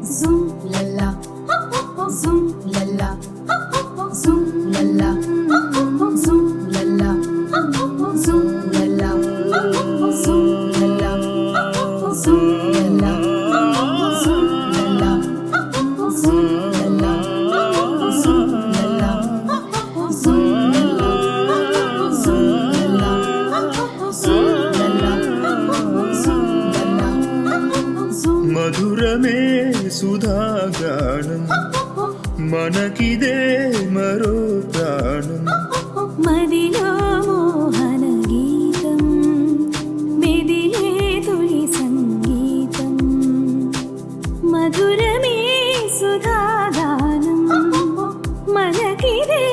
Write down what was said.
zoom lalla, zoom lalla, zoom lalla, zoom lalla, zoom lalla, zoom lalla, zoom lalla, zoom lalla, zoom lalla, zoom lalla, zoom lalla, zoom lalla, zoom lalla, zoom. మధురమే సుధాగానం మనకిదే మరో ప్రాణం మదిలో మోహన గీతం మెదిలే తొలి సంగీతం మధురమే సుధాగానం మనకిదే